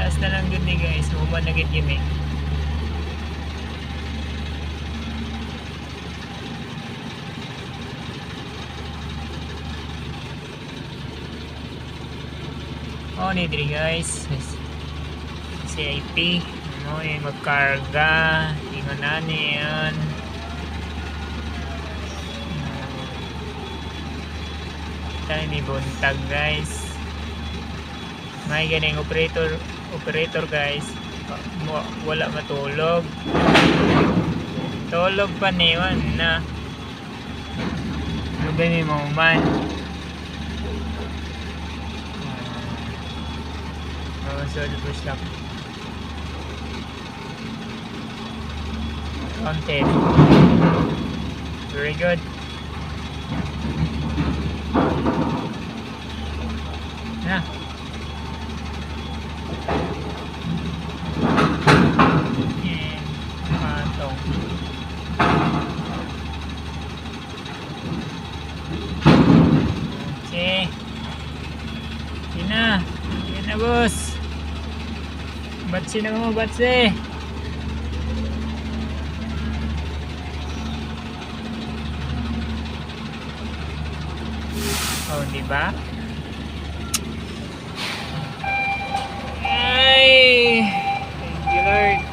Last na lang gud ni guys, human na gid gimi. Oh, ni diri guys. CIP mo yung magkarga, ingon na niyan. Tayo ni buntag guys. May ganing operator guys. Wala matulog. Tulog pa niwan na. Lugay ni mo man. So the push up. Content. Very good. Na. Patong. Okay. Yan na boss. Batsi na mo, batsi. Oh, di ba? Ay, thank you Lord.